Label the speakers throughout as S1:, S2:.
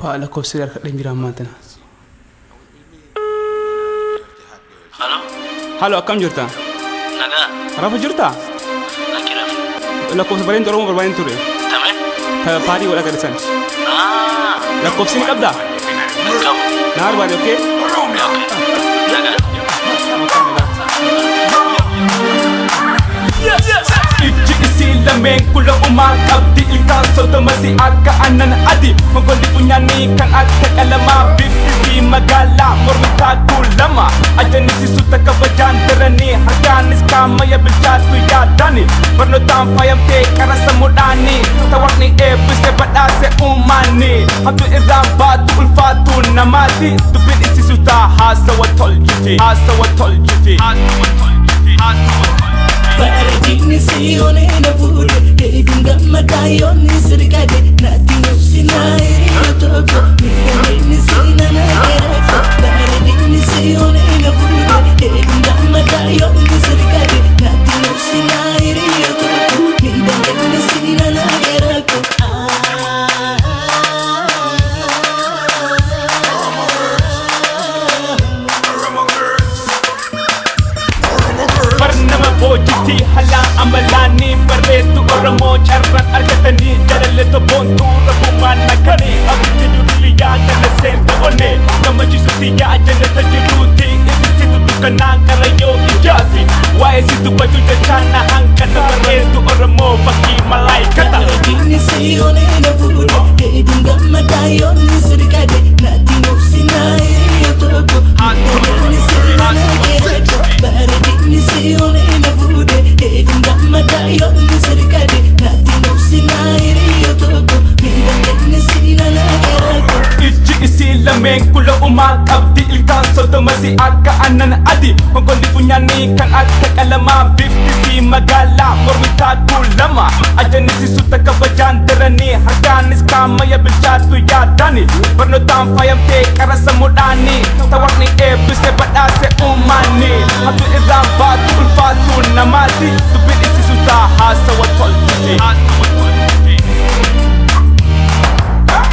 S1: Paala koosee harkadheen jira ammaan tana.
S2: Halo?
S1: Halo, akkam jirta?
S2: Nagaa.
S1: Rafa jirta?
S2: Laki rafu.
S1: Lakkoofsa bareedu Oromoo barbaadeen ture.
S2: Tame?
S1: Paadii wal agarsiisan. Lakkoofsi ni qabdaa?
S2: Qabu.
S1: Na barbaade, okkee?
S2: Nagaa.
S3: Ijji isii lameen kula umaa qabdi ilkaan sotomasi akka aannan adi mogolli funyaanii kan akka qalamaa biffisii magaalaa mormitaa kuulama ajanisisu takka bajaan diranii harkaanis kaamaya bilchaatu yaadani barnootaan faayamtee qara sammuudhaanii tawaqni eebbise badhaase uumaanii hamtu irraan baatu ulfaatu namaati dubbiin isisu taa haasawa tolchiti haasawa tolchiti
S4: Baradini si onena fude Edunga madayoni sirikade Natino sinai Yotoko Baradini si nana kerako Baradini si onena fude Edunga madayoni sirikade Natino sinai Yotoko Baradini si nana kerako
S3: Bojiti hala amalani bareedu Oromoo carraan argatanii jaalalletoo boontuu rafumaan nakanii abiddi durliyaa jala seenta onee gammachiisutti yaa jannata jiruuti ibsitu dukkanaan karayyoo ijaati waa'ee si dubbachuu jechaana hanqata bareedu Oromoo fakkii malaayikata
S4: Baradini si onena fude Edunga madayoni sirikade Natino sinai Yotoko Baradini si nana kerako Baradini si onena fude Edunga madayoni sirikade Natino sinai Yotoko Baradini si nana kerako
S3: Ijji isii lameen kula umaa qabdi ilkaan sotomasi akka aannan adi mogolli funyaanii kan akka qalamaa biffisii magaalaa mormitaa kuulama ajanisisu takka bajaan diranii harkaanis kaamaya bilchaatu yaadani barnootaan faayamtee qara sammuudhaanii tawaqni eebbise badhaase uumaanii hamtu irraan baatu ulfaatu namaati dubbiin isisu taa haasawa tolchiti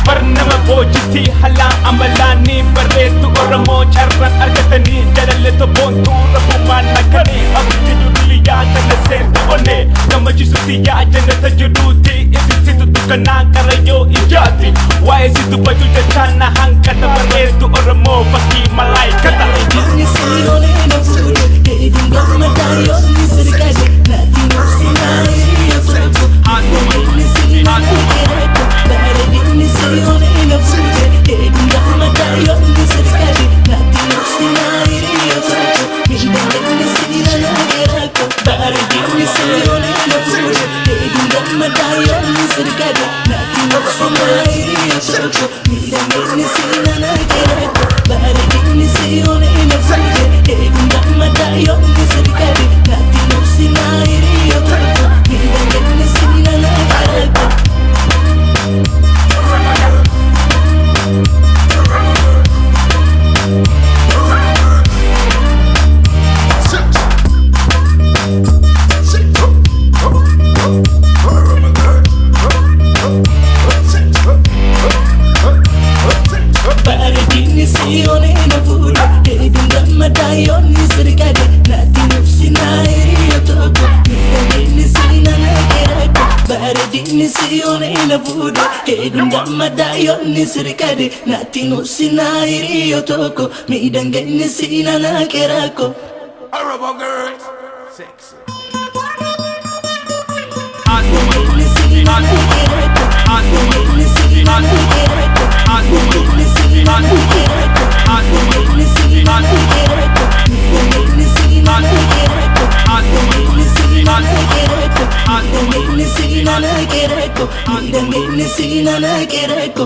S3: Barnama bojiti hala amalani bareedu Oromoo carraan argatanii jaalalletoo boontuu rafumaan nakanii abiddi durliyaa jala seenta onee gammachiisutti yaa jannata jiruuti ibsitu dukkanaan karayyoo ijaati waa'ee si dubbachuu jechaana hanqata bareedu Oromoo fakkii malaayikata
S4: Baradini si onena fude Edunga madayoni sirikade Natino sinai Yotoko Baradini si nana kerako Baradini si onena fude Edunga madayoni sirikade Natino sinai Yotoko Baradini si nana kerako Baradini si onena fude Edunga madayoni sirikade Natino sinai Yotoko Baradini si nana kerako Baradini si onena fude Edunga madayoni sirikade Natino sinai Yotoko Baradini si nana kerako Baradini si onena fude Edunga madayoni sirikade Natino sinai Yotoko Baradini si nana kerako Baradini si onena fude Edunga madayoni sirikade Natino sinai Yotoko Midangani si nana kerako
S5: Arabo girls, sexy.
S4: Baradini si nana kerako Baradini si nana kerako Baradini si nana kerako Baradini si nana kerako Baradini si nana kerako Baradini si nana kerako Baradini si nana kerako Baradini si nana kerako